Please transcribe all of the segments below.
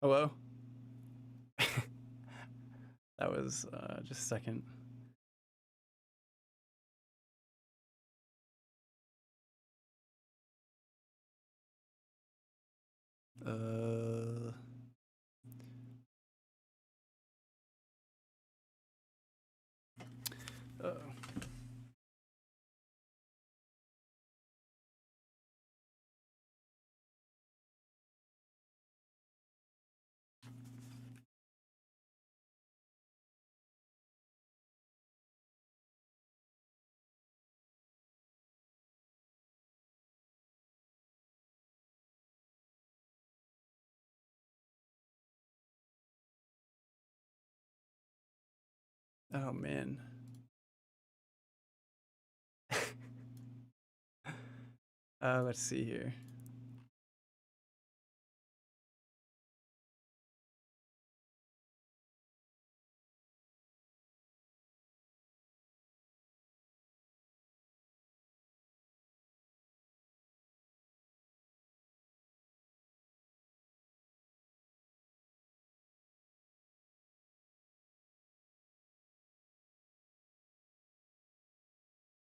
Hello? That was just a second. Uh, uh oh man. Let's see here.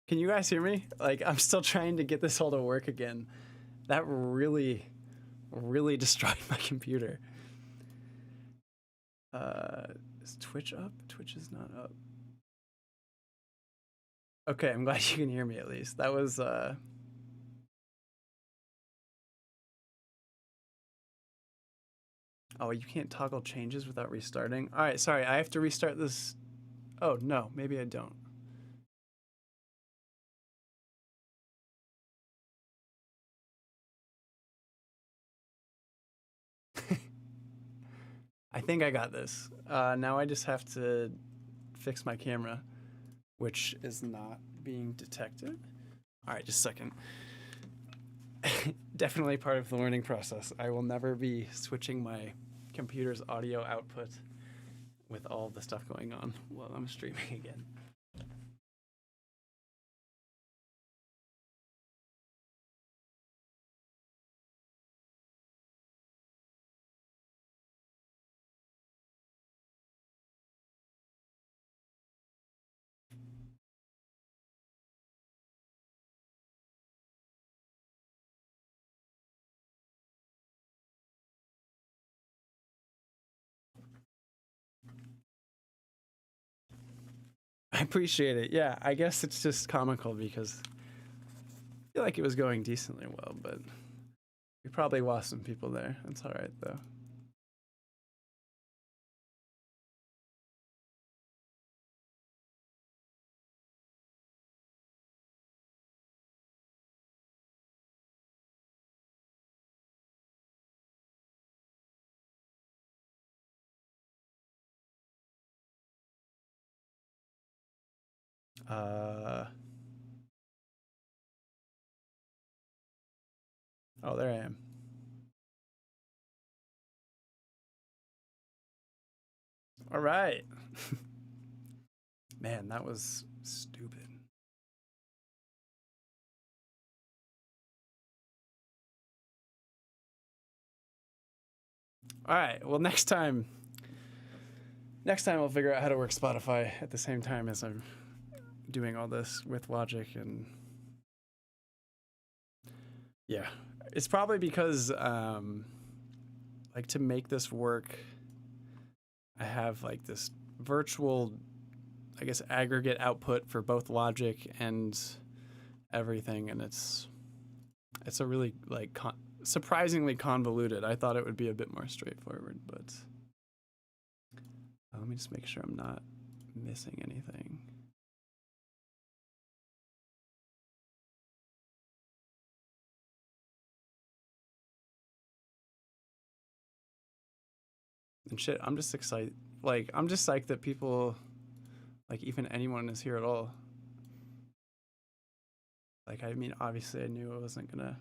Can you guys hear me? Like, I'm still trying to get this all to work again. That really, really destroyed my computer. Is Twitch up? Twitch is not up. Okay, I'm glad you can hear me at least. That was oh, you can't toggle changes without restarting. All right, sorry, I have to restart this. Oh, no, maybe I don't. I think I got this. Now I just have to fix my camera, which is not being detected. All right, just a second. Definitely part of the learning process. I will never be switching my computer's audio output with all the stuff going on while I'm streaming again. I appreciate it. Yeah, I guess it's just comical because I feel like it was going decently well, but we probably lost some people there. That's all right, though. Uh, oh, there I am. All right. Man, that was stupid. All right. Well, next time we'll figure out how to work Spotify at the same time as I'm doing all this with Logic. And yeah, it's probably because like to make this work, I have like this virtual, I guess, aggregate output for both Logic and everything, and it's a really like surprisingly convoluted. I thought it would be a bit more straightforward, but let me just make sure I'm not missing anything. And shit, I'm just excited. Like, I'm just psyched that people, like, even anyone is here at all. Like, I mean, obviously, I knew I wasn't gonna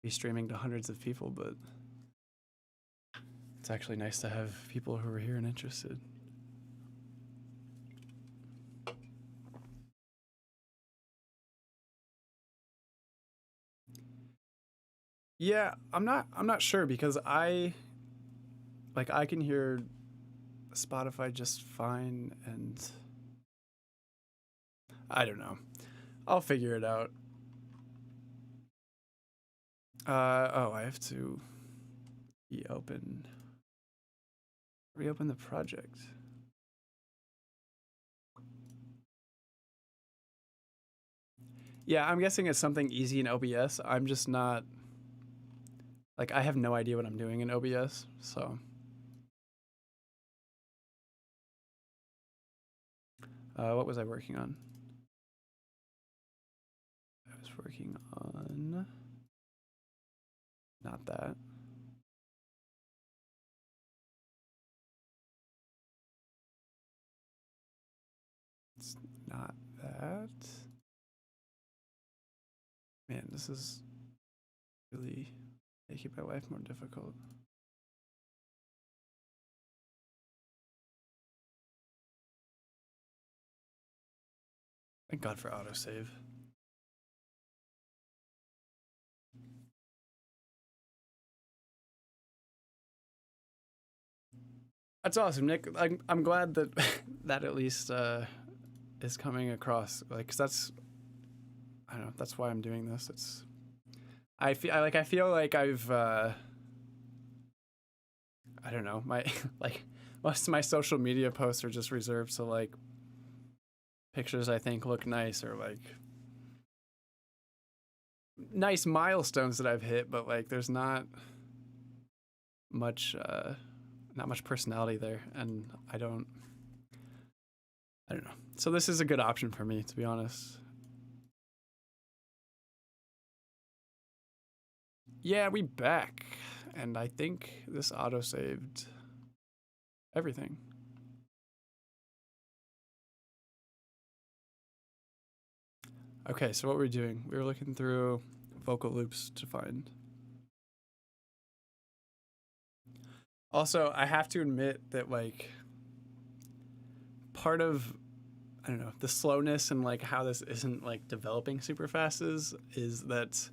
be streaming to hundreds of people, but it's actually nice to have people who are here and interested. Yeah, I'm not sure because like I can hear Spotify just fine, and I don't know. I'll figure it out. Oh, I have to reopen the project. Yeah, I'm guessing it's something easy in OBS. I'm just not, like, I have no idea what I'm doing in OBS, so. What was I working on? I was working on, not that. It's not that. Man, this is really making my life more difficult. Thank God for autosave. That's awesome, Nick. I'm glad that that at least is coming across. Like, 'cause that's, I don't know. That's why I'm doing this. It's I feel like I've I don't know, my like most of my social media posts are just reserved to like pictures I think look nice, or like nice milestones that I've hit, but like there's much not much personality there, and I don't know. So this is a good option for me, to be honest. Yeah, we back, and I think this auto saved everything. Okay, so what we're doing, we were looking through vocal loops to find. Also, I have to admit that like part of, I don't know, the slowness and like how this isn't like developing super fast is that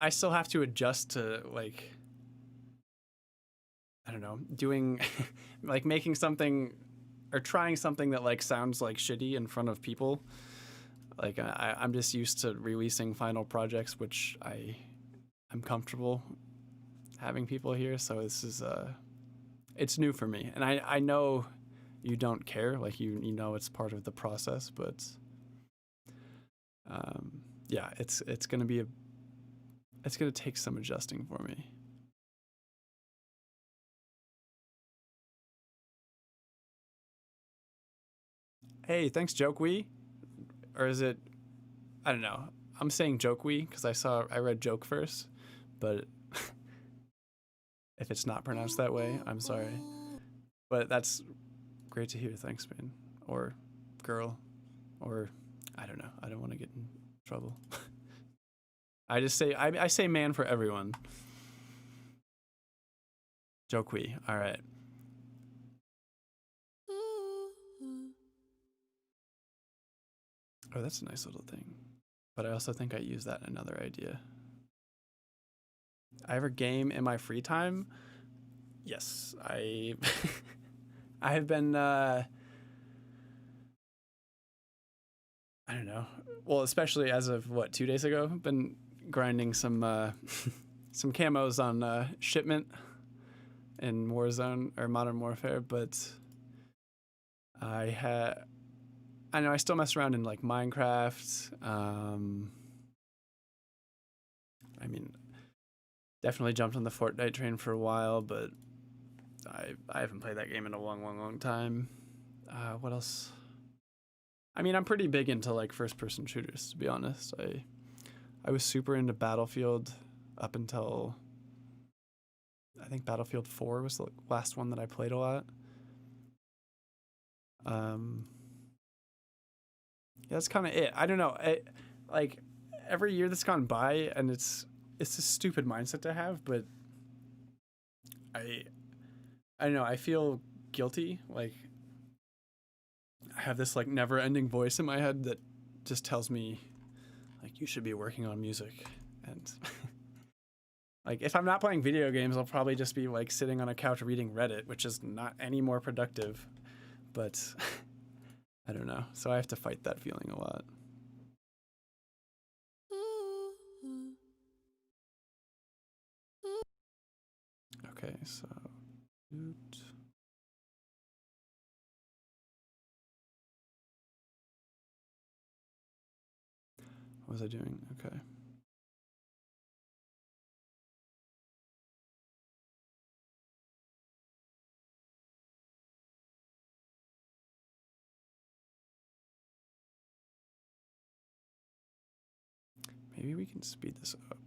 I still have to adjust to like, I don't know, doing like making something or trying something that like sounds like shitty in front of people. Like I'm just used to releasing final projects, which I'm comfortable having people hear. So this is it's new for me, and I know you don't care, like you know it's part of the process, but yeah, it's gonna take some adjusting for me. Hey, thanks, Jokewee. Or is it? I don't know. I'm saying Jokewee because I read joke first, but if it's not pronounced that way, I'm sorry. But that's great to hear. Thanks, man. Or girl. Or I don't know. I don't want to get in trouble. I say man for everyone. Jokewee. All right. Oh, that's a nice little thing. But I also think I use that in another idea. I ever game in my free time? Yes, I I have been I don't know. Well, especially as of what, 2 days ago, been grinding some some camos on shipment in Warzone or Modern Warfare, but I know I still mess around in like Minecraft. I mean, definitely jumped on the Fortnite train for a while, but I haven't played that game in a long time. What else? I mean, I'm pretty big into like first-person shooters, to be honest. I was super into Battlefield up until I think Battlefield 4 was the last one that I played a lot. Yeah, that's kind of it. I don't know. Like every year that's gone by, and it's a stupid mindset to have, but I don't know. I feel guilty. Like I have this like never-ending voice in my head that just tells me like you should be working on music, and Like, if I'm not playing video games, I'll probably just be like sitting on a couch reading Reddit, which is not any more productive. But I don't know. So I have to fight that feeling a lot. Okay, so what was I doing? Okay. Maybe we can speed this up.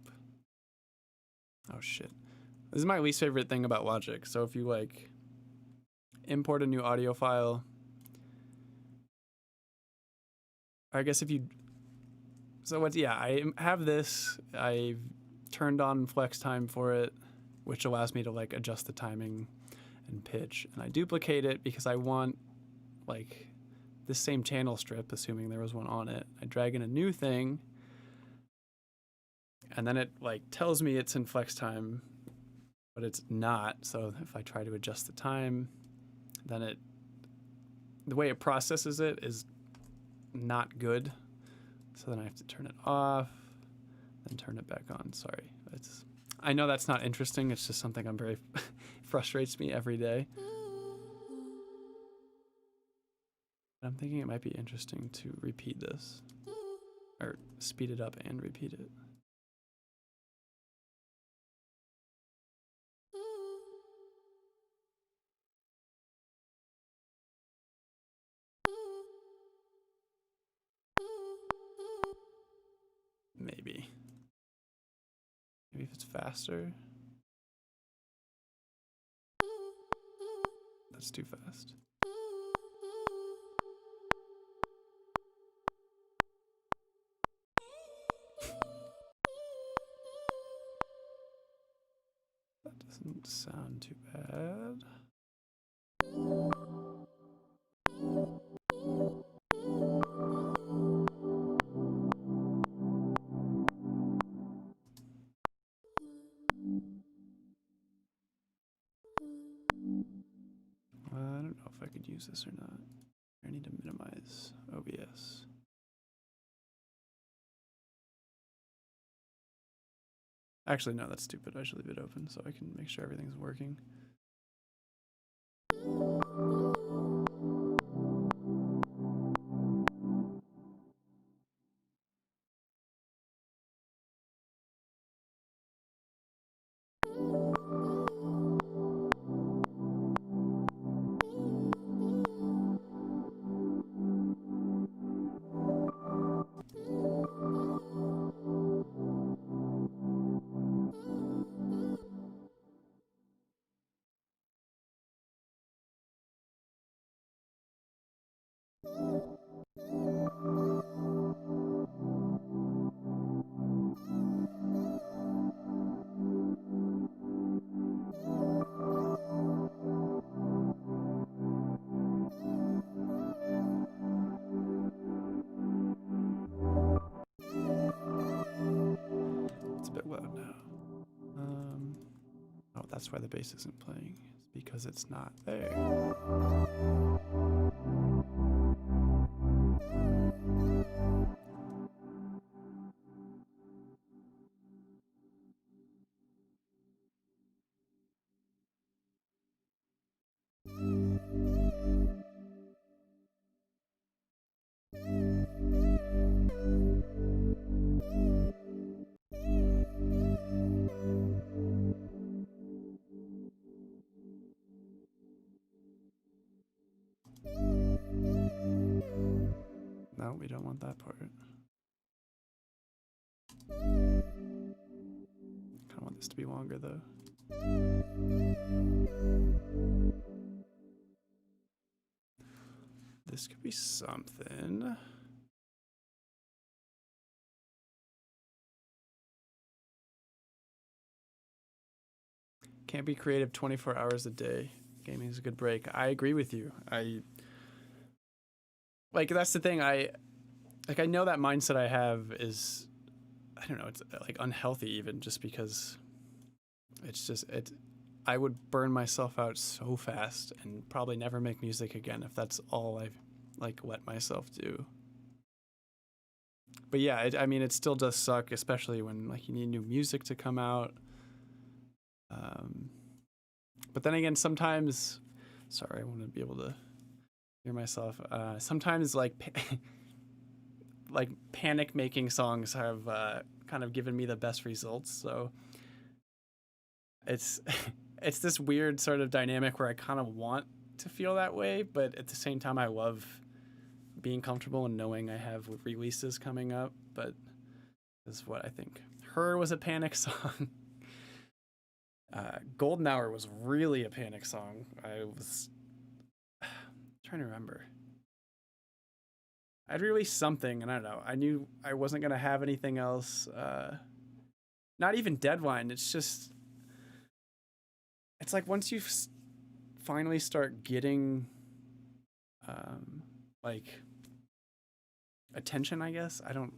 Oh shit. This is my least favorite thing about Logic. So if you like import a new audio file, I guess if you, so what's, yeah, I have this, I've turned on flex time for it, which allows me to like adjust the timing and pitch. And I duplicate it because I want like this same channel strip, assuming there was one on it. I drag in a new thing, and then it like tells me it's in flex time, but it's not. So if I try to adjust the time, then the way it processes it is not good. So then I have to turn it off, then turn it back on. Sorry. I know that's not interesting. It's just something I'm very frustrates me every day. I'm thinking it might be interesting to repeat this, or speed it up and repeat it. Maybe if it's faster. That's too fast. That doesn't sound too bad. I don't know if I could use this or not. I need to minimize OBS. Actually, no, that's stupid. I should leave it open so I can make sure everything's working. It's a bit loud now. Oh, that's why the bass isn't playing. It's because it's not there. No, we don't want that part. I kind of want this to be longer though. This could be something. Can't be creative 24 hours a day. Gaming is a good break. I agree with you. That's the thing. I know that mindset I have is, I don't know, it's like unhealthy even, just because It's just it. I would burn myself out so fast and probably never make music again if that's all I like let myself do. But yeah, I mean, it still does suck, especially when like you need new music to come out. Um, but then again, sometimes, sorry, I want to be able to hear myself. Sometimes like like panic making songs have kind of given me the best results. So it's it's this weird sort of dynamic where I kind of want to feel that way, but at the same time, I love being comfortable and knowing I have releases coming up. But this is what I think. Her was a panic song. Golden Hour was really a panic song. I was trying to remember. I'd released something, and I don't know. I knew I wasn't gonna have anything else. Not even Deadline. It's just, it's like once you finally start getting, like attention. I guess I don't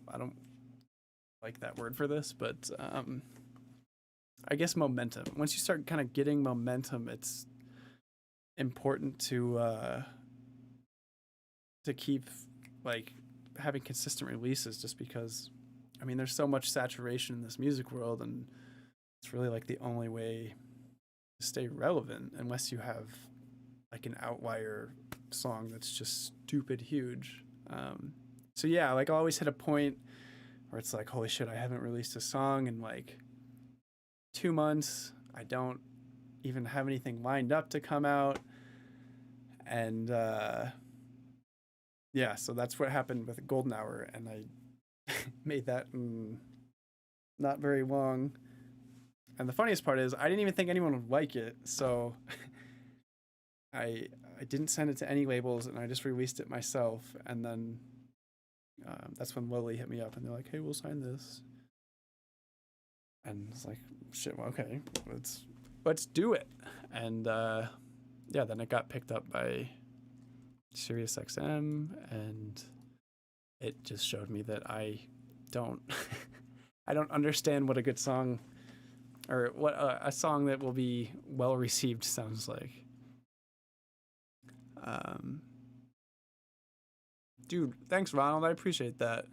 like that word for this, but I guess momentum. Once you start kind of getting momentum, it's important to keep like having consistent releases, just because I mean there's so much saturation in this music world, and it's really like the only way to stay relevant, unless you have like an outlier song that's just stupid huge. So yeah, like I always hit a point where it's like, holy shit, I haven't released a song in like 2 months. I don't even have anything lined up to come out. And yeah, so that's what happened with Golden Hour. And I made that in not very long. And the funniest part is I didn't even think anyone would like it. So I didn't send it to any labels, and I just released it myself. And then that's when Lily hit me up and they're like, hey, we'll sign this. And it's like, shit, well, okay, let's do it. And yeah, then it got picked up by SiriusXM, and it just showed me that I don't I don't understand what a good song, or what a song that will be well received sounds like. Dude, thanks, Ronald. I appreciate that.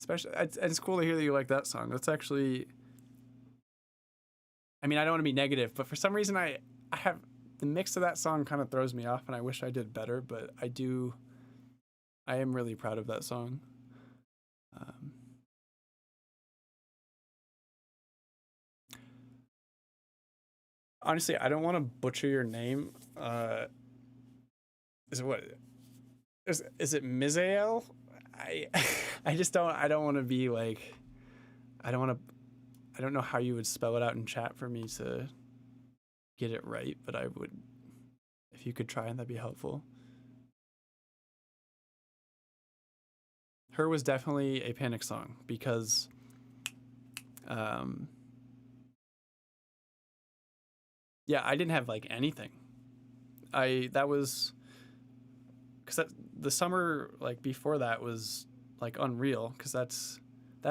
Especially, it's cool to hear that you like that song. That's actually, I mean, I don't want to be negative, but for some reason, I have the mix of that song kind of throws me off, and I wish I did better. But I am really proud of that song. Honestly, I don't want to butcher your name. Is it what? Is it Mizael? I I just don't. I don't want to be like. I don't want to. I don't know how you would spell it out in chat for me to get it right, but I would. If you could try, and that'd be helpful. Her was definitely a panic song because, yeah, I didn't have like anything. That was because the summer like before that was like unreal, because that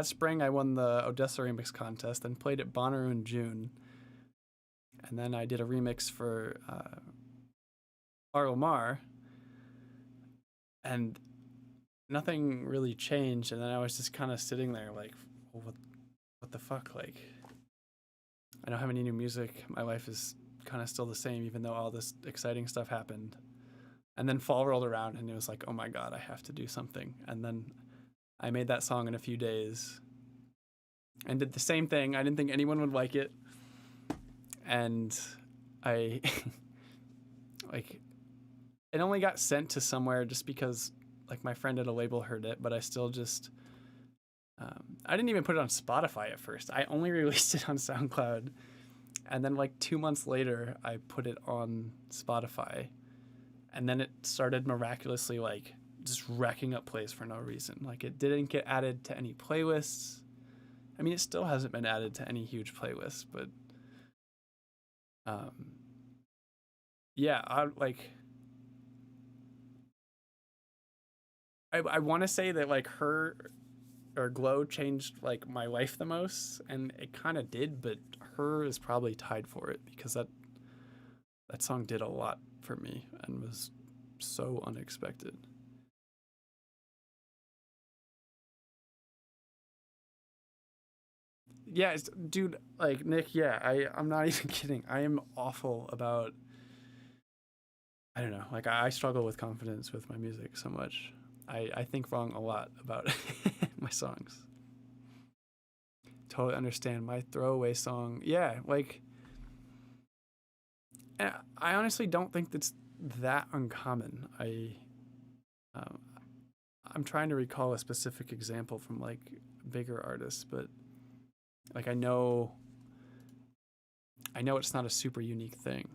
spring I won the Odessa remix contest and played at Bonnaroo in June, and then I did a remix for Arlemar, and nothing really changed. And then I was just kind of sitting there like, well, what the fuck? Like, I don't have any new music. My life is kind of still the same, even though all this exciting stuff happened. And then fall rolled around, and it was like, oh my god, I have to do something. And then I made that song in a few days and did the same thing. I didn't think anyone would like it, and I like it only got sent to somewhere just because like my friend at a label heard it, but I still just I didn't even put it on Spotify at first. I only released it on SoundCloud, and then like 2 months later I put it on Spotify, and then it started miraculously like just racking up plays for no reason. Like, it didn't get added to any playlists. I mean, it still hasn't been added to any huge playlists, but yeah, I want to say that like her, or Glow changed like my life the most, and it kind of did, but Her is probably tied for it because that song did a lot for me and was so unexpected. Yeah, dude, like Nick, yeah, I'm not even kidding. I am awful about, I don't know, like I struggle with confidence with my music so much. I think wrong a lot about my songs. Totally understand my throwaway song. Yeah, like I honestly don't think that's that uncommon. Um, I'm trying to recall a specific example from like bigger artists, but like I know it's not a super unique thing.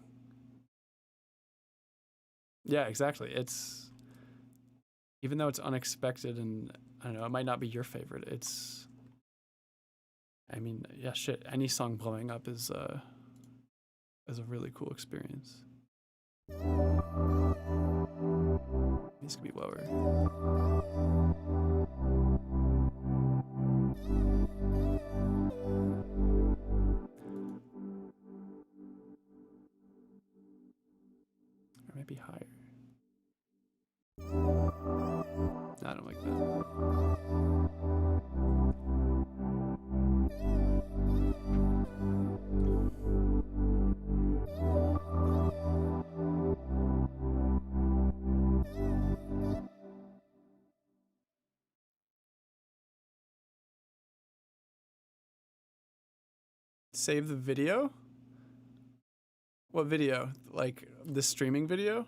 Yeah, exactly. It's even though it's unexpected and I don't know, it might not be your favorite. I mean, yeah, shit. Any song blowing up is a really cool experience. These could be lower. Or maybe higher. No, I don't like that. Save the video? What video? Like the streaming video?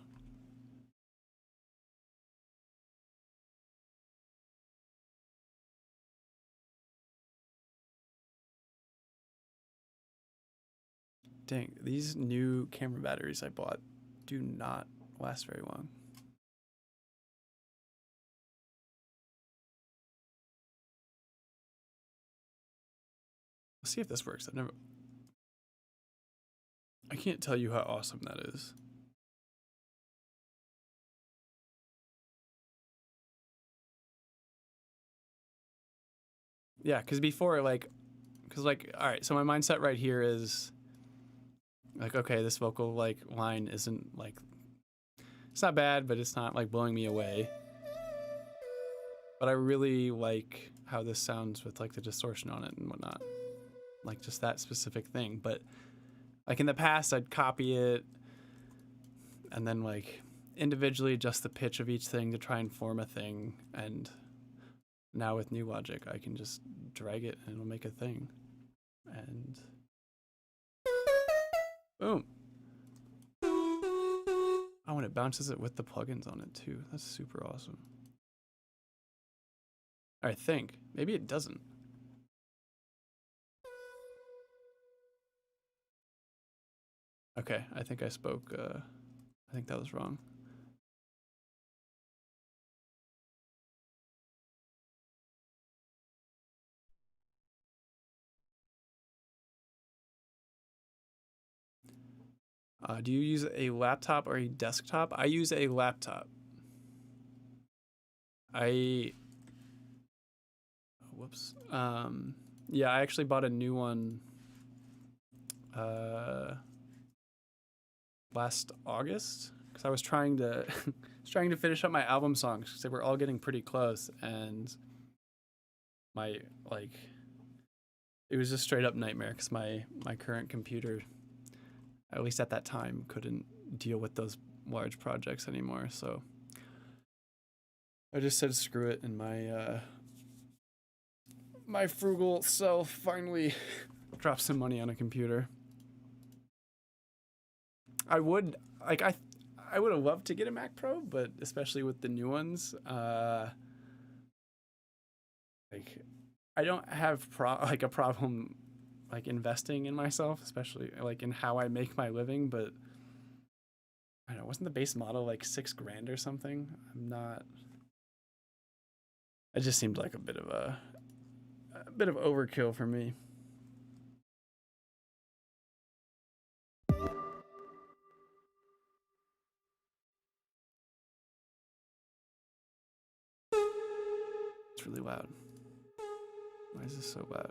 Dang, these new camera batteries I bought do not last very long. Let's see if this works. I can't tell you how awesome that is. Yeah, because before, all right, so my mindset right here is like, okay, this vocal like line isn't like, it's not bad, but it's not like blowing me away. But I really like how this sounds with like the distortion on it and whatnot, like just that specific thing. But like in the past, I'd copy it and then like individually adjust the pitch of each thing to try and form a thing. And now with New Logic, I can just drag it and it'll make a thing. And boom. Oh, and it bounces it with the plugins on it too. That's super awesome. I think. Maybe it doesn't. Okay, I think I spoke. I think that was wrong. Do you use a laptop or a desktop? I use a laptop. I. Whoops. Yeah, I actually bought a new one uh, last August because I was trying to trying to finish up my album songs because they were all getting pretty close, and my like it was just straight up nightmare because my current computer, at least at that time, couldn't deal with those large projects anymore. So I just said screw it, and my frugal self finally dropped some money on a computer. I would like I would have loved to get a Mac Pro, but especially with the new ones, like I don't have like a problem like investing in myself, especially like in how I make my living. But I don't know, wasn't the base model like $6,000 or something? I'm not. It just seemed like a bit of overkill for me. It's really loud. Why is this so bad?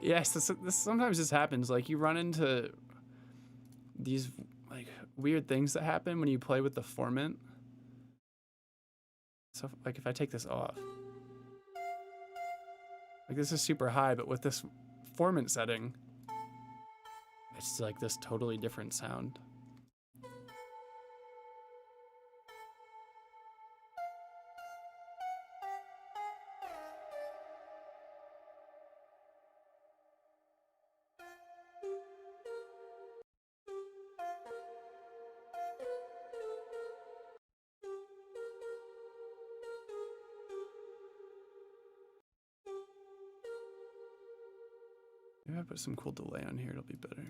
Yes, this sometimes this happens. Like you run into these like weird things that happen when you play with the formant. So like if I take this off, like this is super high, but with this formant setting, it's like this totally different sound. Maybe if I put some cool delay on here, it'll be better.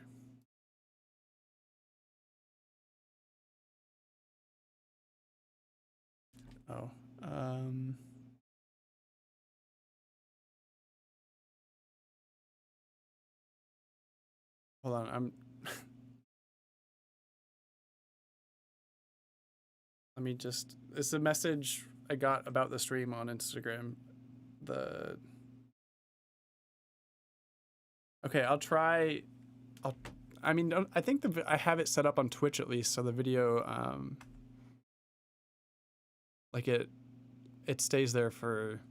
Oh, hold on. Let me just. It's a message I got about the stream on Instagram. Okay, I'll try. I mean, I think I have it set up on Twitch at least, so the video, like it stays there for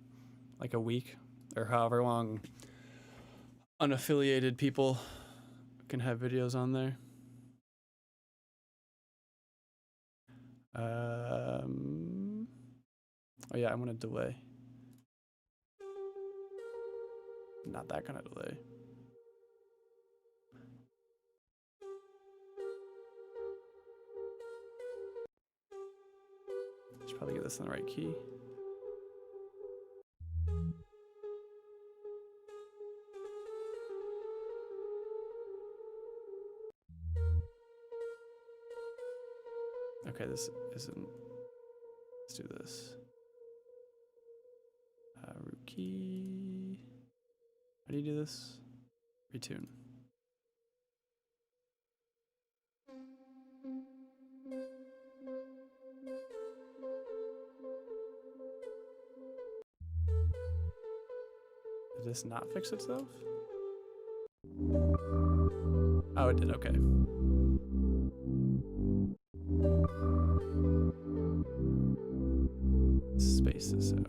like a week or however long unaffiliated people can have videos on there. Oh yeah, I want a delay. Not that kind of delay. Should probably get this in the right key. Okay, this isn't. Let's do this. Root key. How do you do this? Retune. Did this not fix itself? Oh, it did. Okay. Space this out.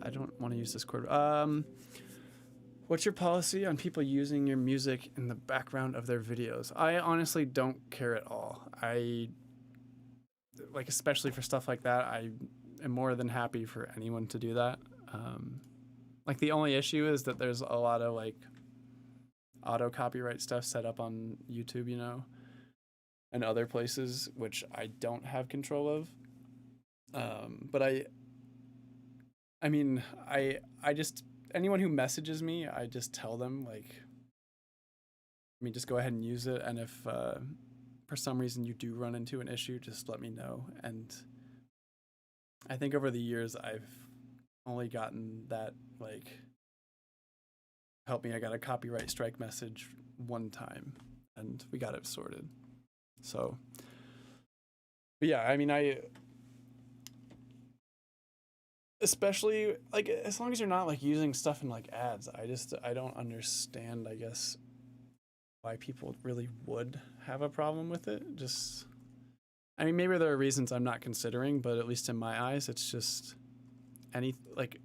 I don't want to use this chord. What's your policy on people using your music in the background of their videos? I honestly don't care at all. Like, especially for stuff like that, I am more than happy for anyone to do that. Like, the only issue is that there's a lot of, like, auto copyright stuff set up on YouTube, you know, and other places, which I don't have control of. But I mean, I just, anyone who messages me, I just tell them, like, I mean, just go ahead and use it. And if for some reason you do run into an issue, just let me know. And I think over the years, I've only gotten that, like, help me, I got a copyright strike message one time and we got it sorted. So, but yeah, I mean, especially, like, as long as you're not, like, using stuff in, like, ads, I don't understand, I guess, why people really would have a problem with it. Just, I mean, maybe there are reasons I'm not considering, but at least in my eyes, it's just like,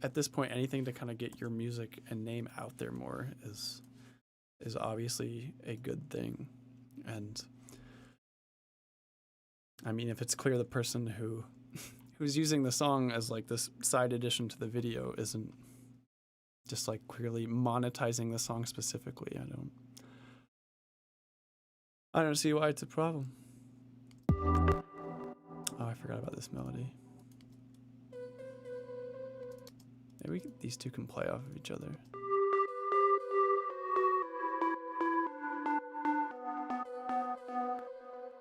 at this point, anything to kind of get your music and name out there more is obviously a good thing. And I mean, if it's clear the person who who's using the song as like this side addition to the video isn't just like clearly monetizing the song specifically. I don't see why it's a problem. Oh, I forgot about this melody. Maybe these two can play off of each other.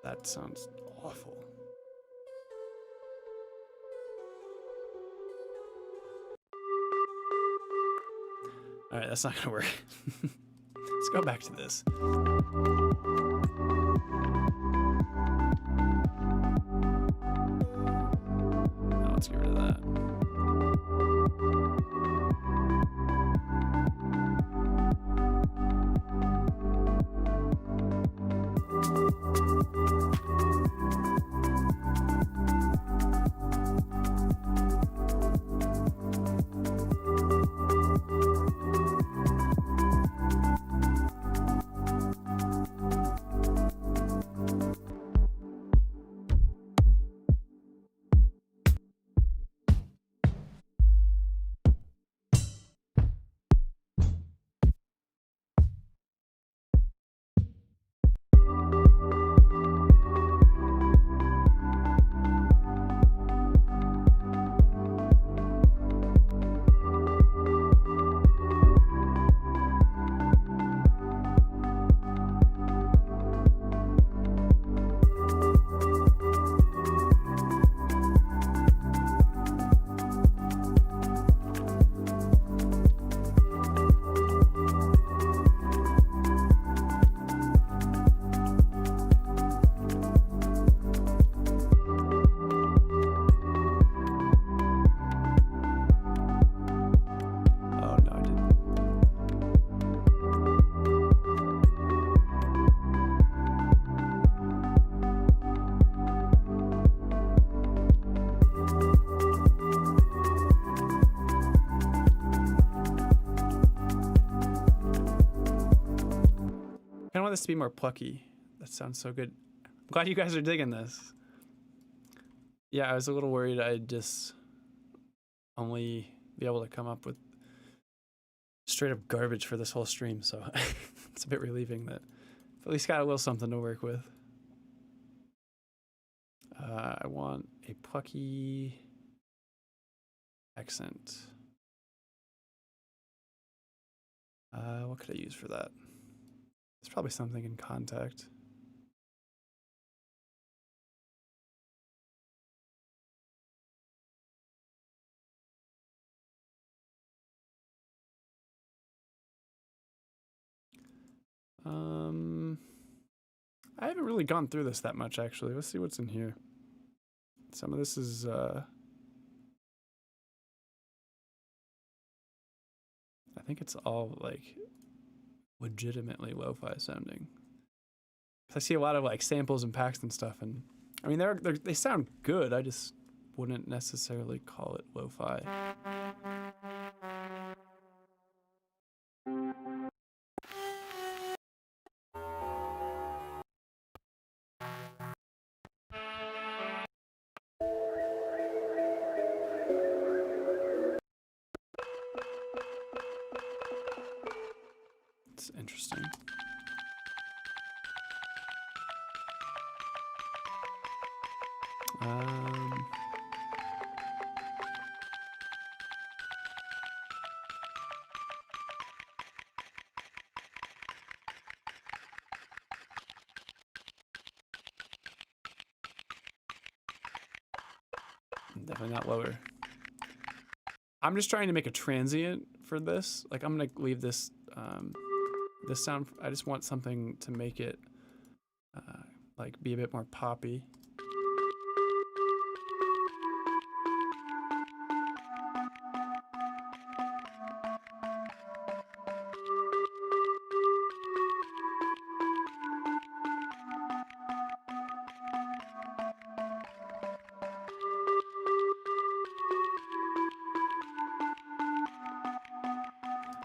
That sounds awful. All right, that's not gonna work. Let's go back to this. Now let's get rid of that. I want this to be more plucky. That sounds so good. I'm glad you guys are digging this. Yeah, I was a little worried I'd just only be able to come up with straight up garbage for this whole stream, so it's a bit relieving that I've at least got a little something to work with. I want a plucky accent. What could I use for that? There's probably something in Contact. I haven't really gone through this that much, actually. Let's see what's in here. Some of this is I think it's all like legitimately lo-fi sounding. I see a lot of like samples and packs and stuff, and I mean they sound good. I just wouldn't necessarily call it lo-fi. It's interesting. Definitely not lower. I'm just trying to make a transient for this. Like I'm gonna leave this this sound. I just want something to make it like be a bit more poppy.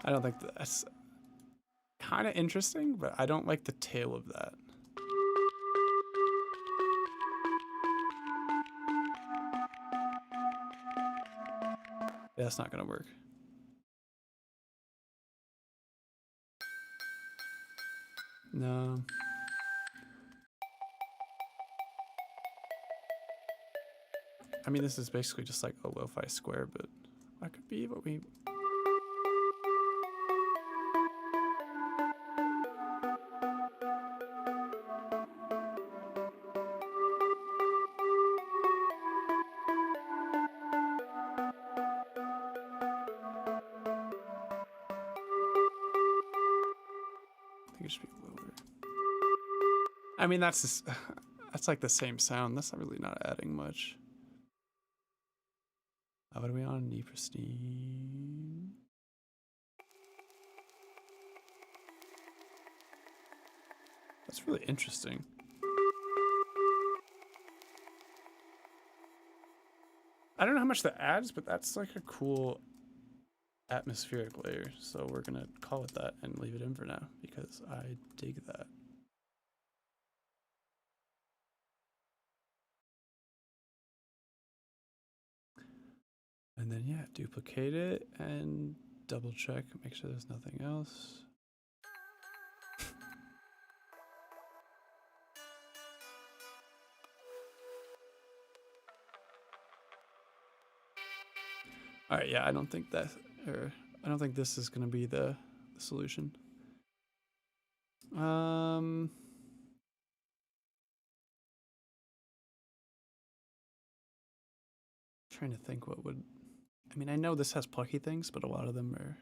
I don't think that's kind of interesting, but I don't like the tail of that. Yeah, that's not gonna work. No. I mean, this is basically just like a lo-fi square, but that could be what we... I think it should be lower. I mean, that's just, that's like the same sound. That's not really not adding much. What are we on? E pristine. That's really interesting. I don't know how much that adds, but that's like a cool atmospheric layer. So we're gonna call it that and leave it in for now because I dig that. And then yeah, duplicate it and double check, make sure there's nothing else. All right, yeah, I don't think this is gonna be the solution. Trying to think what would, I mean, I know this has plucky things, but a lot of them are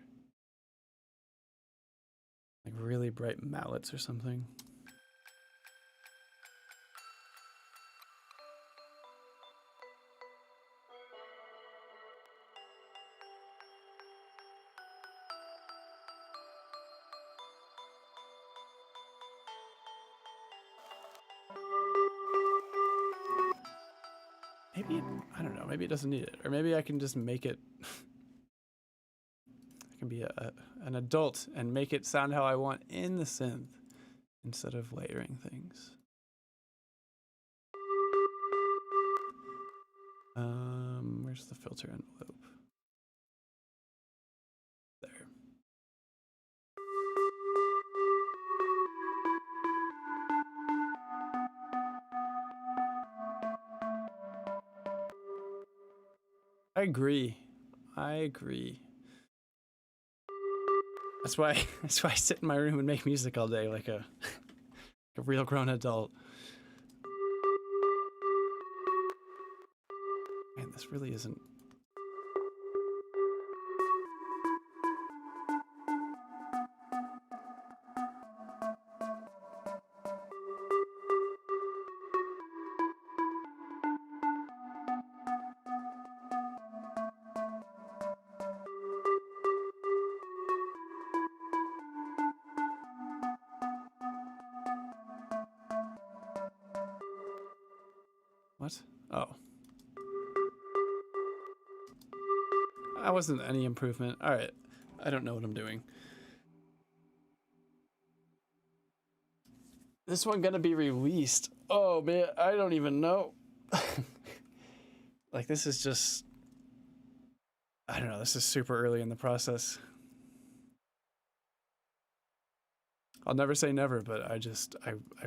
like really bright mallets or something. Maybe, I don't know, maybe it doesn't need it. Or maybe I can just make it, I can be an adult and make it sound how I want in the synth instead of layering things. Where's the filter envelope? There. I agree. That's why I sit in my room and make music all day like a real grown adult. Man, this really isn't. What? Oh. That wasn't any improvement. All right. I don't know what I'm doing. This one gonna be released. Oh man, I don't even know. Like this is just, I don't know, this is super early in the process. I'll never say never, but I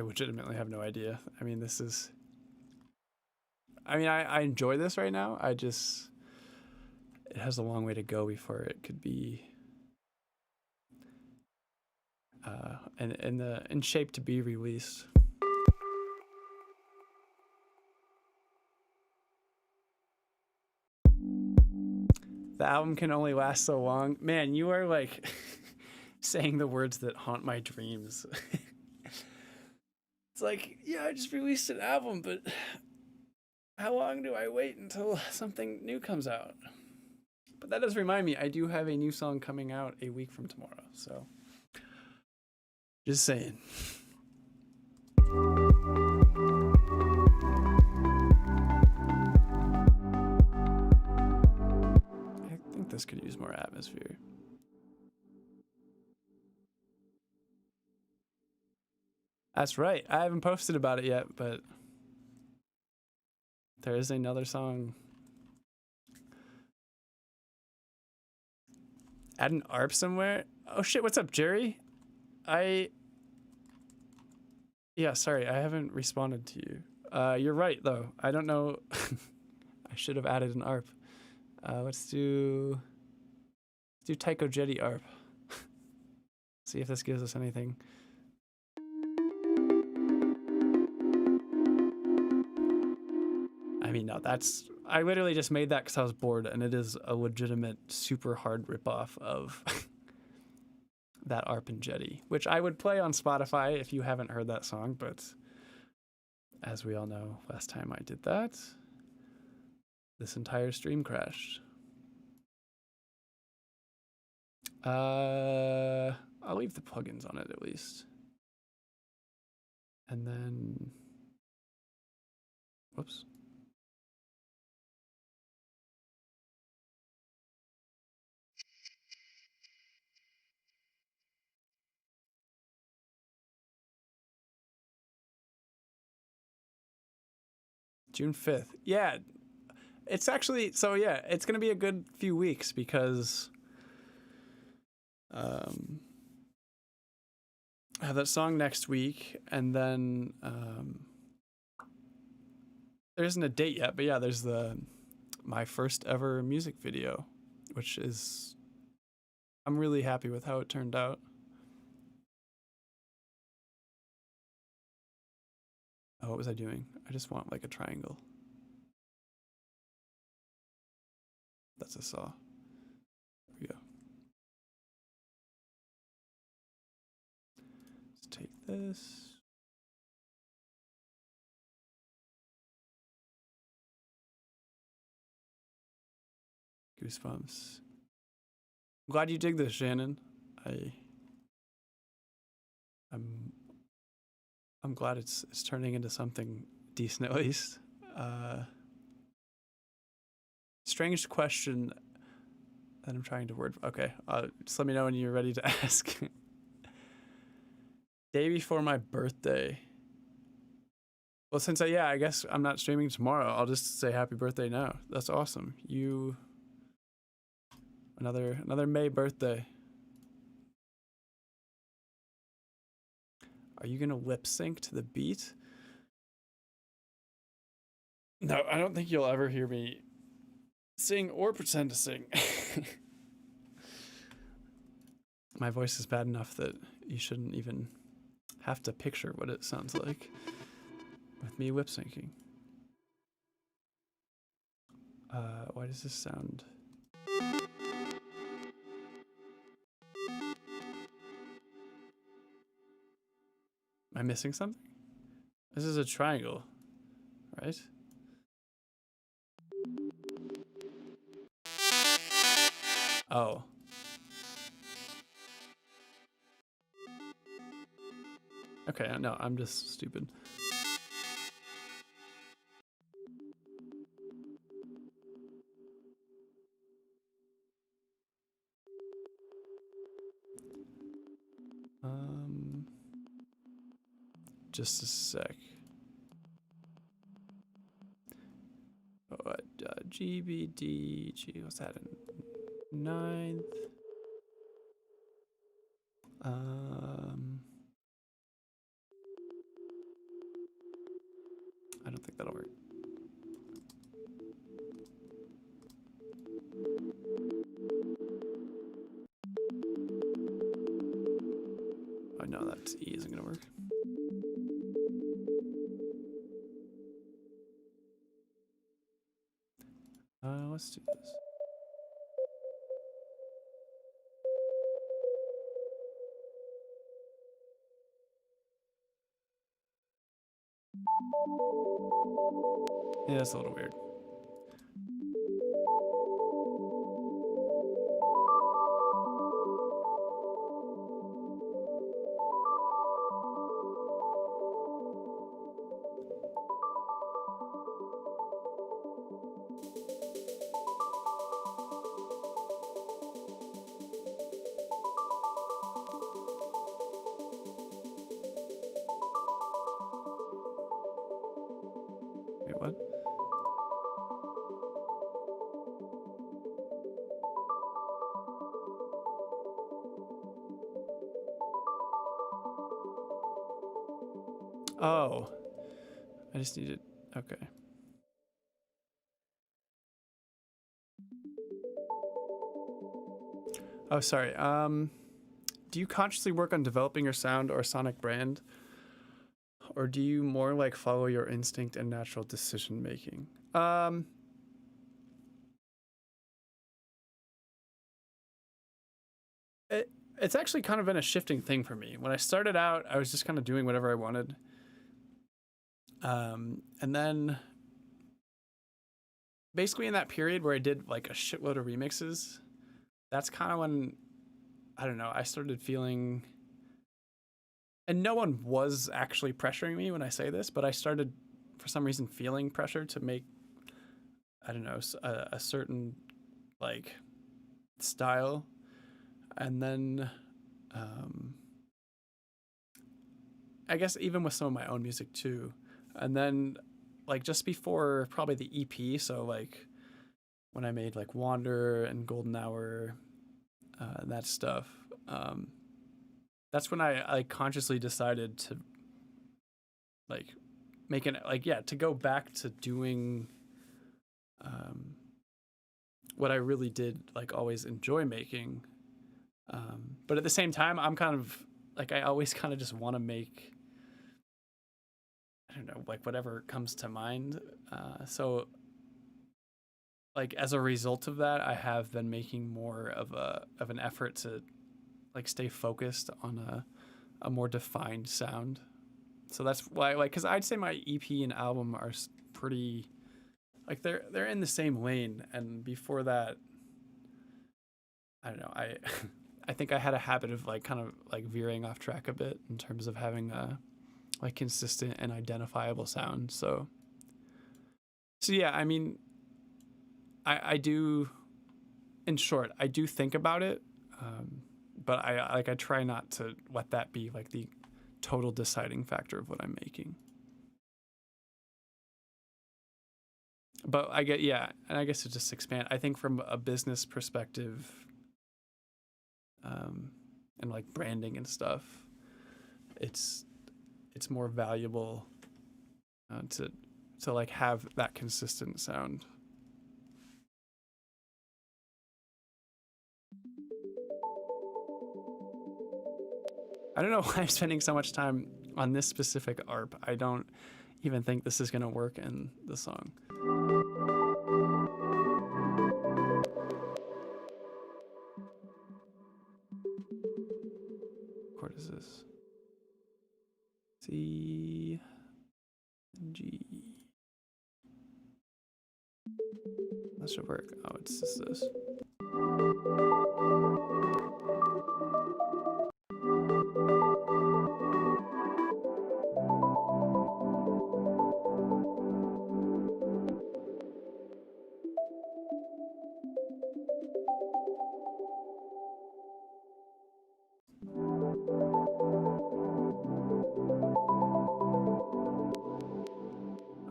legitimately have no idea. I mean, this is, I mean, I enjoy this right now. It has a long way to go before it could be in shape to be released. The album can only last so long. Man, you are like saying the words that haunt my dreams. It's like, yeah, I just released an album, but how long do I wait until something new comes out? But that does remind me, I do have a new song coming out a week from tomorrow, so just saying. I think this could use more atmosphere. That's right. I haven't posted about it yet, but there is another song Add an ARP somewhere? Oh shit, what's up, Jerry? Yeah, sorry, I haven't responded to you. You're right, though. I don't know. I should have added an ARP. Let's do Taiko Jetty ARP. See if this gives us anything. I mean, no, I literally just made that because I was bored, and it is a legitimate, super hard ripoff of that ARP and Jetty, which I would play on Spotify if you haven't heard that song, but as we all know, last time I did that, this entire stream crashed. I'll leave the plugins on it at least. And then, whoops. June 5th. Yeah, it's actually, so yeah, it's going to be a good few weeks because I have that song next week, and then there isn't a date yet, but yeah, there's my first ever music video, which is, I'm really happy with how it turned out. Oh, what was I doing? I just want like a triangle. That's a saw. There we go. Let's take this. Goosebumps. I'm glad you dig this, Shannon. I'm glad it's turning into something decent at least. Strange question that I'm trying to word. Okay, just let me know when you're ready to ask. Day before my birthday. Well, since I guess I'm not streaming tomorrow, I'll just say happy birthday now. That's awesome. Another May birthday. Are you gonna lip sync to the beat? No, I don't think you'll ever hear me sing or pretend to sing. My voice is bad enough that you shouldn't even have to picture what it sounds like with me lip syncing. Why does this sound? Am I missing something? This is a triangle, right? Oh. Okay, no, I'm just stupid. Just a sec. Oh, GBD, what's that in 9th? I don't think that'll work. Oh no, that E isn't gonna work. Let's do this. Yeah, that's a little weird. Wait, what? Oh, I just needed, okay. Oh, sorry. Do you consciously work on developing your sound or sonic brand? Or do you more like follow your instinct and natural decision making? It's actually kind of been a shifting thing for me. When I started out, I was just kind of doing whatever I wanted. And then basically in that period where I did like a shitload of remixes, that's kind of when, I don't know, I started feeling, and no one was actually pressuring me when I say this, but I started for some reason feeling pressure to make, I don't know, a certain like style. And then I guess even with some of my own music too. And then like just before probably the EP, so like when I made like Wander and Golden Hour, and that stuff, that's when I consciously decided to like make it like, yeah, to go back to doing what I really did like always enjoy making. But at the same time, I'm kind of like, I always kind of just want to make, I don't know, like whatever comes to mind. So like as a result of that, I have been making more of an effort to like stay focused on a more defined sound. So that's why, like, because I'd say my EP and album are pretty, like they're in the same lane. And before that, I don't know, I think I had a habit of like kind of like veering off track a bit in terms of having a like consistent and identifiable sound. So yeah, I mean, I do, in short, I do think about it, but I try not to let that be like the total deciding factor of what I'm making. But I get, yeah, and I guess to just expand, I think from a business perspective, and like branding and stuff, it's more valuable to like have that consistent sound. I don't know why I'm spending so much time on this specific ARP. I don't even think this is gonna work in the song. What chord is this? C, G. That should work. Oh, it's just this.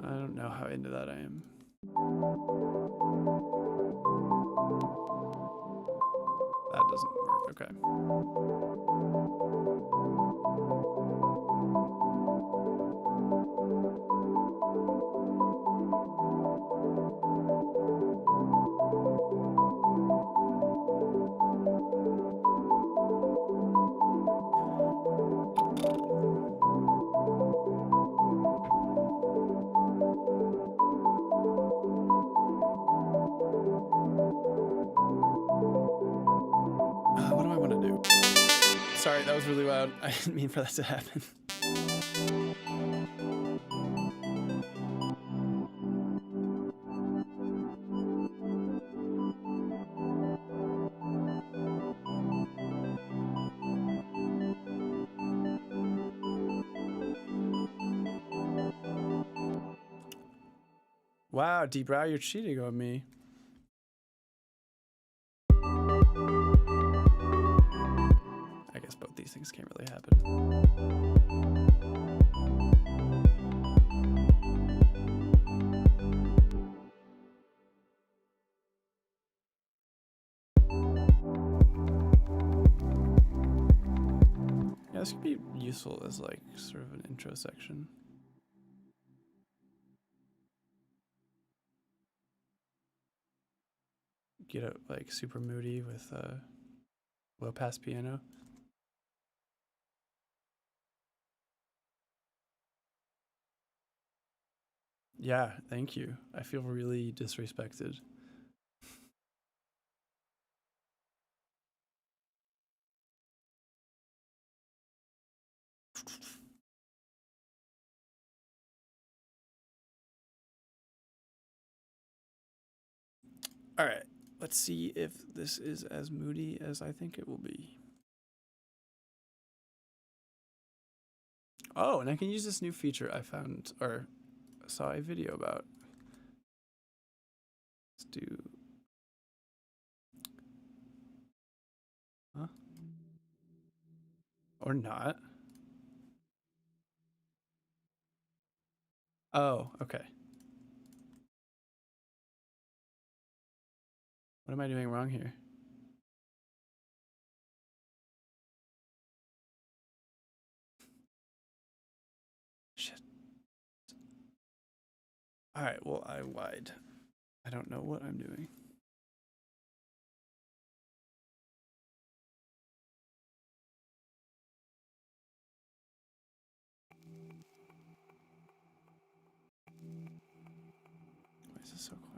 I don't know how into that I am. That doesn't work. Okay. What do I want to do? Sorry, that was really loud. I didn't mean for that to happen. Wow, D-Brow, you're cheating on me. I guess both these things can't really happen. Yeah, this could be useful as like sort of an intro section. Get it like super moody with low pass piano. Yeah, thank you. I feel really disrespected. All right, let's see if this is as moody as I think it will be. Oh, and I can use this new feature I found or saw a video about. Let's do. Huh? Or not. Oh, okay. What am I doing wrong here? Shit. All right, well, I lied. I don't know what I'm doing. Why is this so quiet?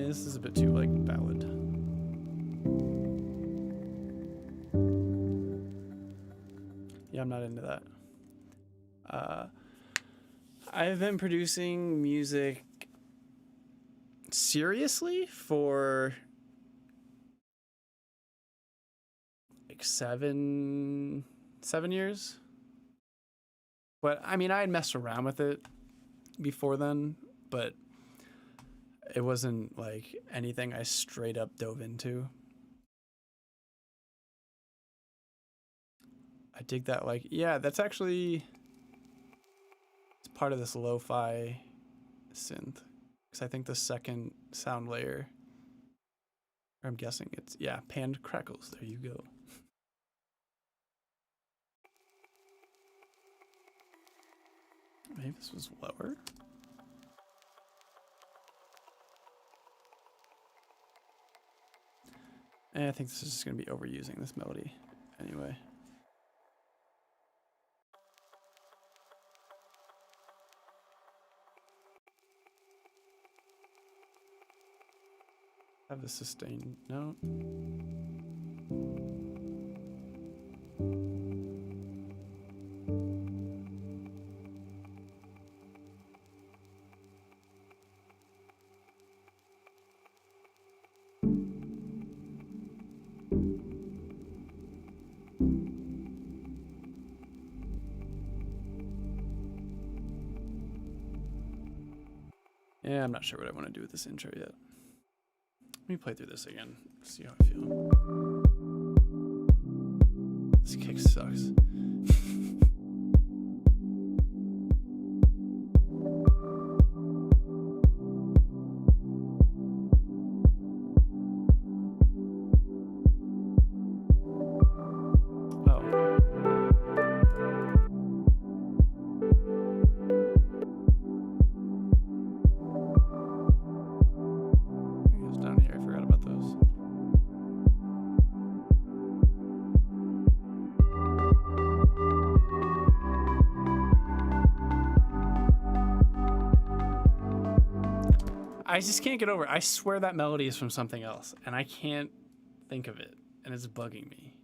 This is a bit too like ballad. Yeah, I'm not into that. I've been producing music seriously for like seven years. But I mean, I had messed around with it before then, but it wasn't like anything I straight up dove into. I dig that. Like, yeah, that's actually, it's part of this lo-fi synth. Because I think the second sound layer, or I'm guessing it's, yeah, panned crackles. There you go. Maybe this was lower. And I think this is just going to be overusing this melody anyway. Have the sustained note. Yeah, I'm not sure what I want to do with this intro yet. Let me play through this again, see how I feel. This kick sucks. I just can't get over it. I swear that melody is from something else, and I can't think of it, and it's bugging me.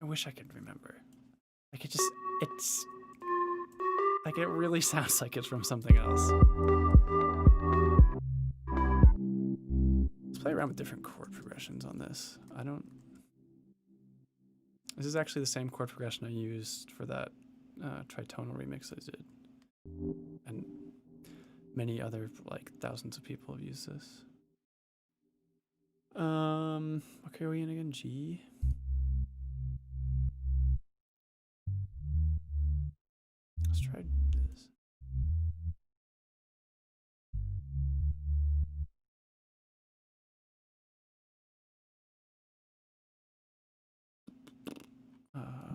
I wish I could remember. Like, it's like, it really sounds like it's from something else. Let's play play around with different chord progressions on this. This is actually the same chord progression I used for that tritonal remix I did. And many other, like, thousands of people have used this. Okay, are we in again? G. Let's try this.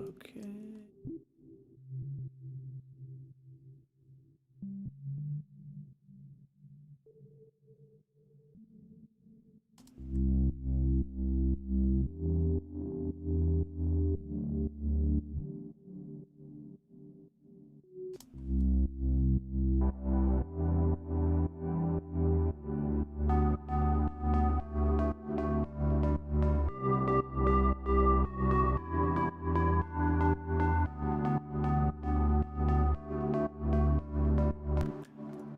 Okay.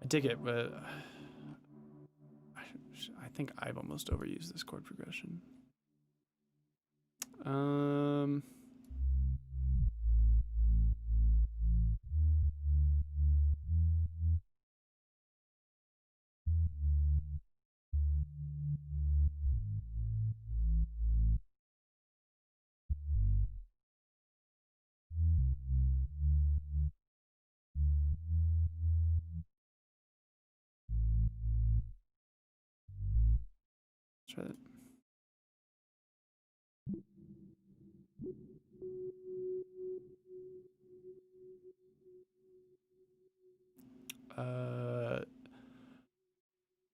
I dig it, but I think I've almost overused this chord progression. Let's try that.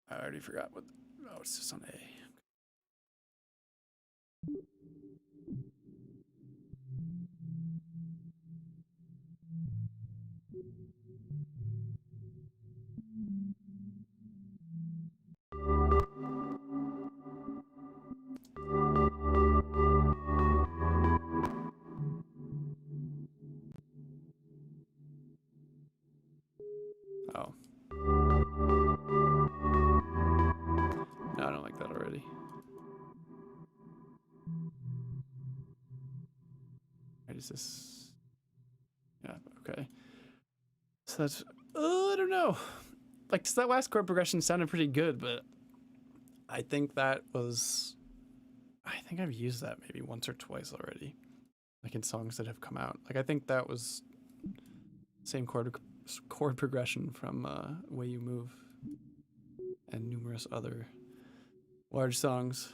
I already forgot what. Oh, it's just on A. Oh. No, I don't like that already. Right, is this? Yeah, okay. So that's, I don't know. Like, that last chord progression sounded pretty good, but I think that was, I think I've used that maybe once or twice already, like in songs that have come out. Like, I think that was same chord progression from Way You Move and numerous other large songs.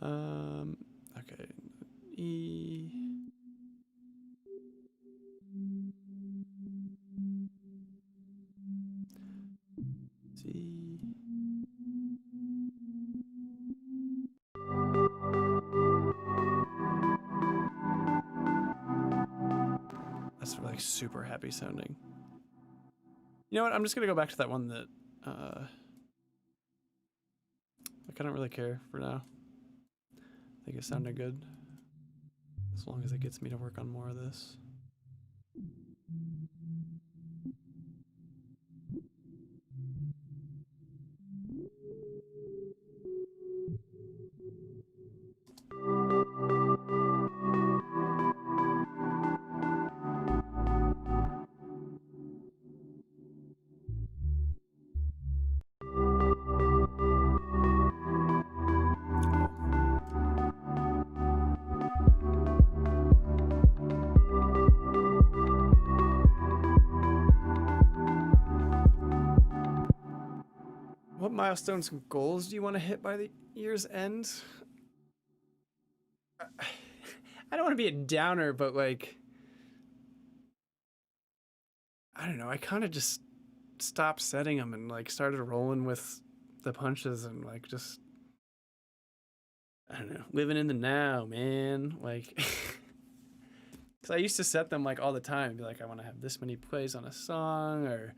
Okay, E. C. That's like super happy sounding. You know what? I'm just gonna go back to that one that like, I don't really care for now. I think it sounded good. As long as it gets me to work on more of this. What milestones and goals do you want to hit by the year's end? I don't want to be a downer, but like, I don't know. I kind of just stopped setting them and like started rolling with the punches and like just, I don't know, living in the now, man. Like, because I used to set them like all the time, be like, I want to have this many plays on a song, or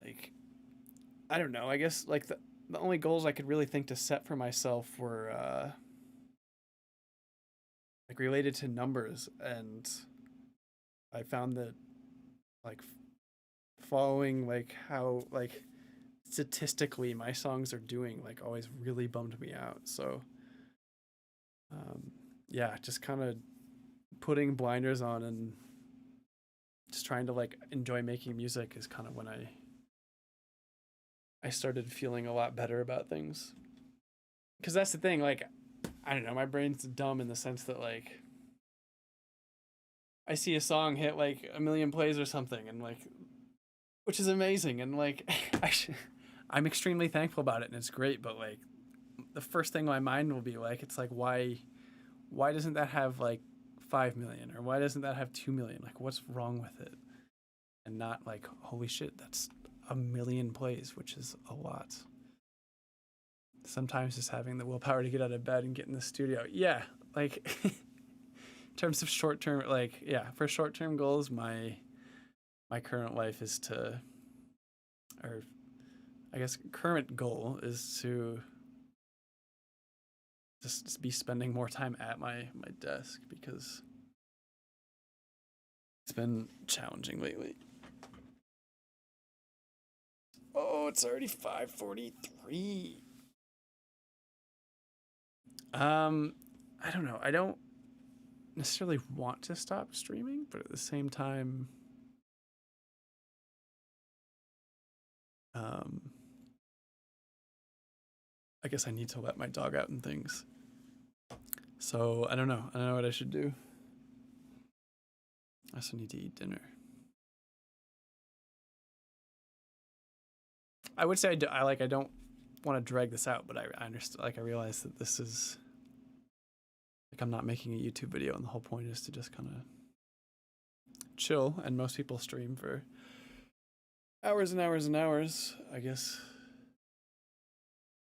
like, I don't know. I guess like the only goals I could really think to set for myself were like related to numbers, and I found that like following like how like statistically my songs are doing like always really bummed me out. So um, yeah, just kind of putting blinders on and just trying to like enjoy making music is kind of when I started feeling a lot better about things. Because that's the thing, like I don't know, my brain's dumb in the sense that like I see a song hit like a million plays or something, and like, which is amazing, and like I'm extremely thankful about it, and it's great. But like, the first thing my mind will be like, it's like why doesn't that have like 5 million, or why doesn't that have 2 million? Like, what's wrong with it? And not like, holy shit, that's a million plays, which is a lot. Sometimes just having the willpower to get out of bed and get in the studio, yeah, like. In terms of short term, like yeah, for short term goals, my current life is to, or I guess current goal is to just be spending more time at my desk, because it's been challenging lately. Oh, it's already 5:43. I don't know. I don't necessarily want to stop streaming, but at the same time, um, I guess I need to let my dog out and things. So I don't know. I don't know what I should do. I also need to eat dinner. I would say I don't want to drag this out, but I understand. Like I realize that this is like I'm not making a YouTube video, and the whole point is to just kind of chill. And most people stream for hours and hours and hours. I guess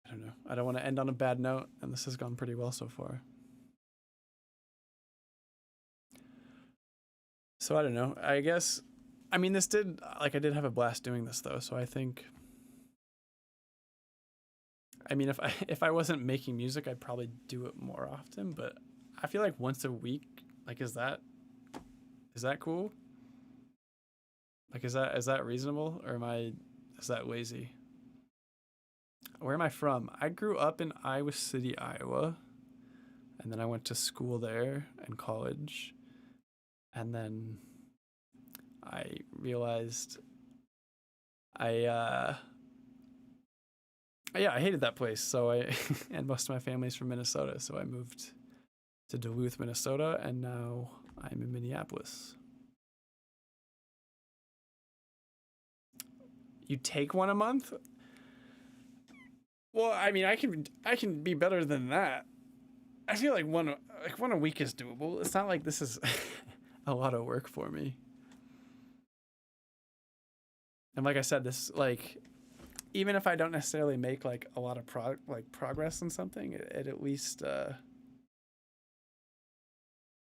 I don't know. I don't want to end on a bad note, and this has gone pretty well so far. So I don't know. I guess I mean this did like I did have a blast doing this though, so I think I mean if I wasn't making music, I'd probably do it more often, but I feel like once a week, like is that cool? Like is that reasonable, or is that lazy? Where am I from? I grew up in Iowa City, Iowa, and then I went to school there and college, and then I realized I yeah, I hated that place. So I and most of my family's from Minnesota, so I moved to Duluth, Minnesota, and now I'm in Minneapolis. You take one a month? Well, I mean, I can be better than that. I feel like one a week is doable. It's not like this is a lot of work for me. And like I said, this like even if I don't necessarily make like a lot of progress on something, it at least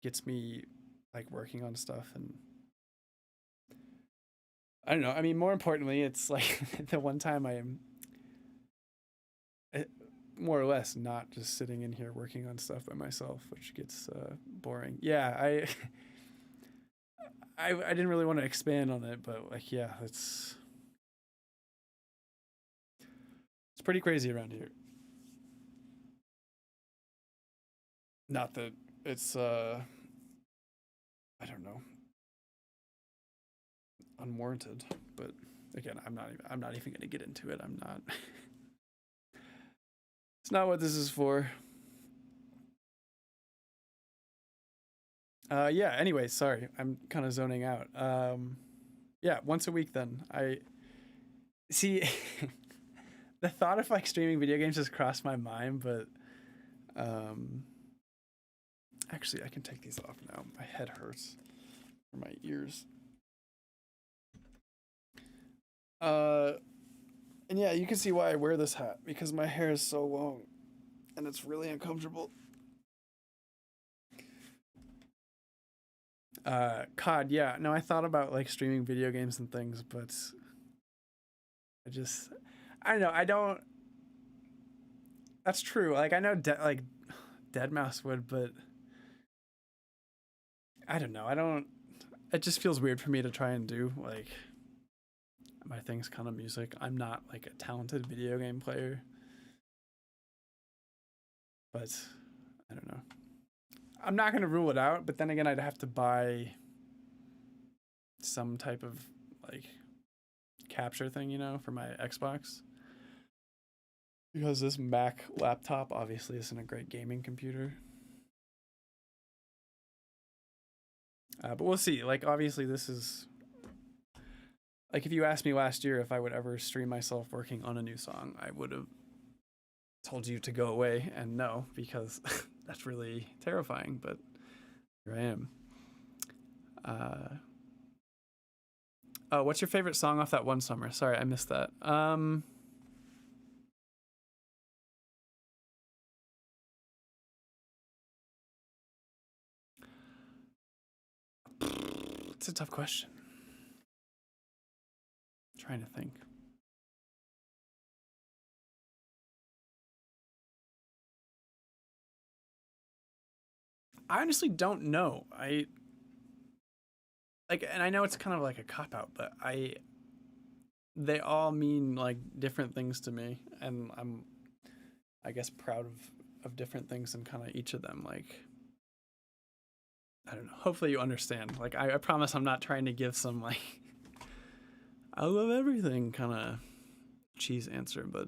gets me like working on stuff. And I don't know. I mean, more importantly, it's like the one time I am more or less not just sitting in here working on stuff by myself, which gets boring. Yeah, I didn't really want to expand on it, but like yeah, it's pretty crazy around here. Not that it's I don't know, unwarranted, but again, I'm not even going to get into it. I'm not. It's not what this is for. Yeah, anyway, sorry. I'm kind of zoning out. Yeah, once a week then. I see the thought of like streaming video games just crossed my mind, but um actually I can take these off now. My head hurts or my ears. Uh and yeah, you can see why I wear this hat, because my hair is so long and it's really uncomfortable. COD, yeah. No, I thought about like streaming video games and things, but I just I don't know. I don't. That's true. Like I know, like Dead Mouse would, but I don't know. It just feels weird for me to try and do like my thing's kind of music. I'm not like a talented video game player, but I don't know. I'm not going to rule it out, but then again, I'd have to buy some type of like capture thing, you know, for my Xbox. Because this Mac laptop obviously isn't a great gaming computer. But we'll see. Like, obviously, this is. Like, if you asked me last year if I would ever stream myself working on a new song, I would have told you to go away and no, because that's really terrifying. But here I am. Oh, what's your favorite song off that one summer? Sorry, I missed that. It's a tough question. I'm trying to think. I honestly don't know. And I know it's kind of like a cop out, but they all mean like different things to me, and I'm, I guess, proud of different things in kind of each of them. Like, I don't know. Hopefully you understand. Like, I promise I'm not trying to give some like I love everything kind of cheese answer, but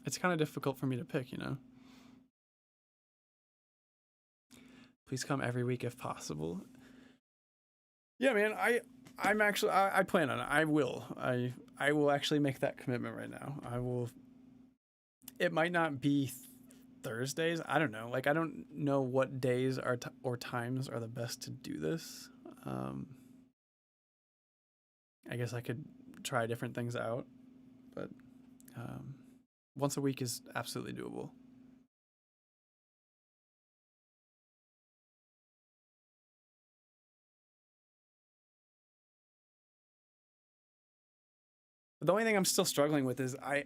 it's kind of difficult for me to pick, you know. Please come every week if possible. Yeah, man. I'm actually I plan on it. I will actually make that commitment right now. I will. It might not be Thursdays. I don't know. Like, I don't know what days are or times are the best to do this. I guess I could try different things out, but once a week is absolutely doable. But the only thing I'm still struggling with is because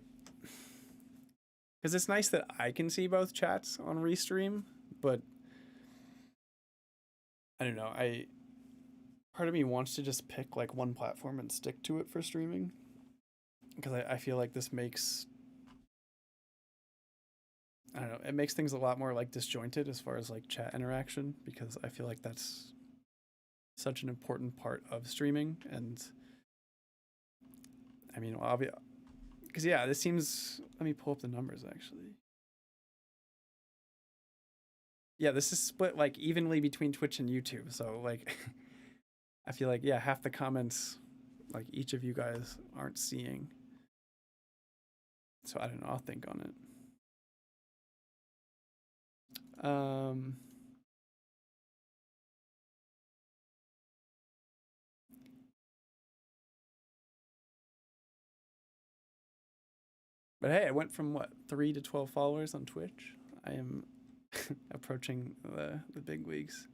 it's nice that I can see both chats on Restream, but I don't know. Part of me wants to just pick like one platform and stick to it for streaming, because I feel like this makes, I don't know, it makes things a lot more like disjointed as far as like chat interaction, because I feel like that's such an important part of streaming. And I mean, obviously, because yeah, this seems. Let me pull up the numbers actually. Yeah, this is split like evenly between Twitch and YouTube. So like, I feel like, yeah, half the comments, like each of you guys aren't seeing. So I don't know. I'll think on it. But hey, I went from what, 3 to 12 followers on Twitch. I am approaching the big leagues.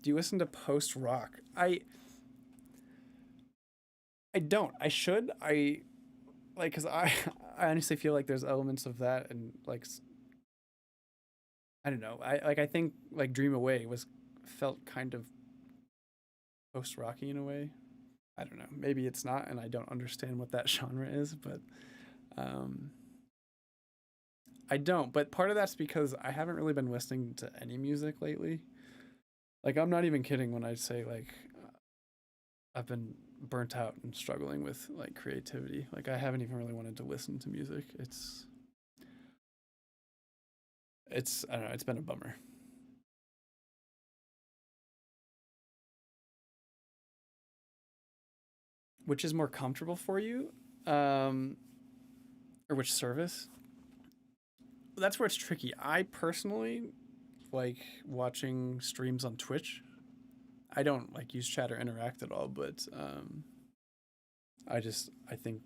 Do you listen to post rock? I don't. I should. I like, because I honestly feel like there's elements of that, and like, I don't know. I think like Dream Away was felt kind of post rocky in a way. I don't know. Maybe it's not, and I don't understand what that genre is, but um, I don't. But part of that's because I haven't really been listening to any music lately. Like, I'm not even kidding when I say like I've been burnt out and struggling with like creativity. Like, I haven't even really wanted to listen to music. It's I don't know. It's been a bummer. Which is more comfortable for you, um, or which service? That's where it's tricky. I personally like watching streams on Twitch. I don't like use chat or interact at all, but I think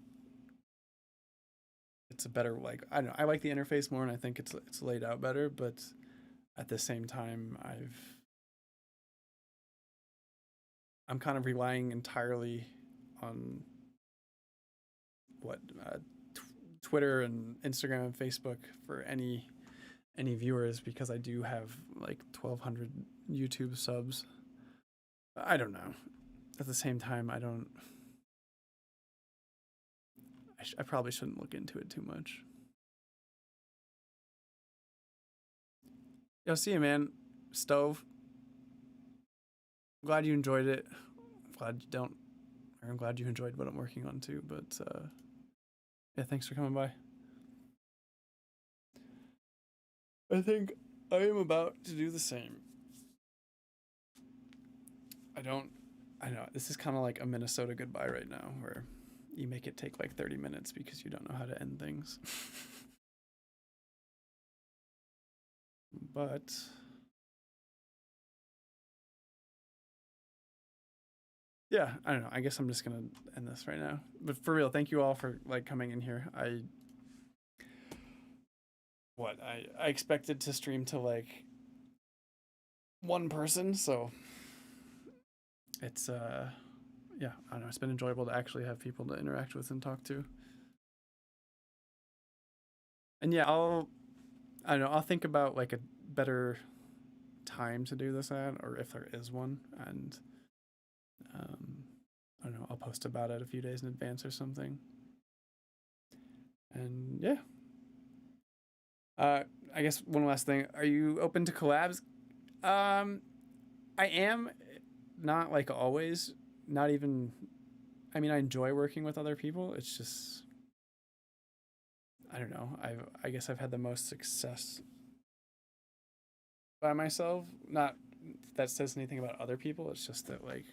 it's a better, like, I don't know. I like the interface more, and I think it's laid out better. But at the same time, I'm kind of relying entirely on what Twitter and Instagram and Facebook for any viewers, because I do have like 1,200 YouTube subs. I don't know. At the same time, I probably shouldn't look into it too much. Yo, see you, man. Stove. Glad you enjoyed it. I'm glad you enjoyed what I'm working on too. But yeah, thanks for coming by. I think I am about to do the same. I know this is kind of like a Minnesota goodbye right now, where you make it take like 30 minutes because you don't know how to end things. But yeah, I don't know. I guess I'm just gonna end this right now. But for real, thank you all for like coming in here. I expected to stream to like one person, so it's yeah, I don't know, it's been enjoyable to actually have people to interact with and talk to. And yeah, I'll think about like a better time to do this at, or if there is one, and I don't know, I'll post about it a few days in advance or something. And yeah. I guess one last thing. Are you open to collabs? I am, not like always, not even, I mean, I enjoy working with other people. It's just, I don't know. I guess I've had the most success by myself. Not that says anything about other people. It's just that like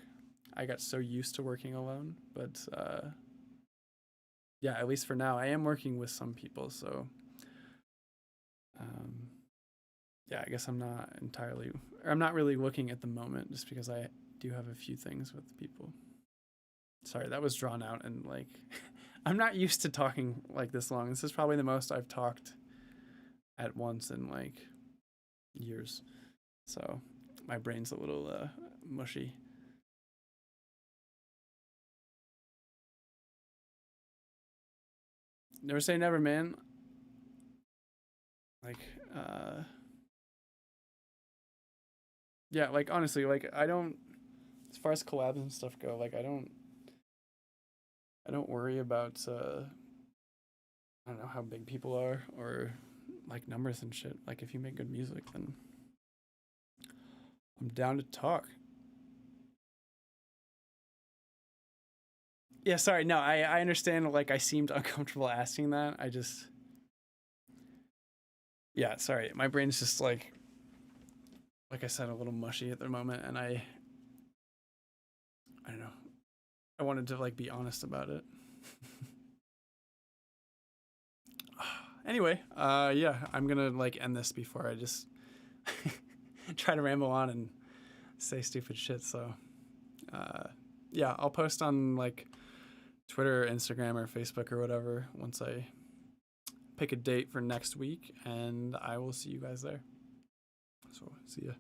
I got so used to working alone. But yeah, at least for now, I am working with some people. So yeah, I guess I'm not really looking at the moment, just because I do have a few things with people. Sorry, that was drawn out, and like I'm not used to talking like this long. This is probably the most I've talked at once in like years. So my brain's a little mushy. Never say never, man. Like yeah, like honestly, like I don't, as far as collabs and stuff go, like I don't worry about I don't know how big people are, or like numbers and shit. Like if you make good music, then I'm down to talk. Yeah, sorry. No, I understand. Like I seemed uncomfortable asking that. I just, yeah, sorry. My brain's just like I said, a little mushy at the moment, and I don't know. I wanted to like be honest about it. Anyway, yeah, I'm gonna like end this before I just try to ramble on and say stupid shit. So, yeah, I'll post on like Twitter, Instagram, or Facebook or whatever once I pick a date for next week, and I will see you guys there. So, see ya.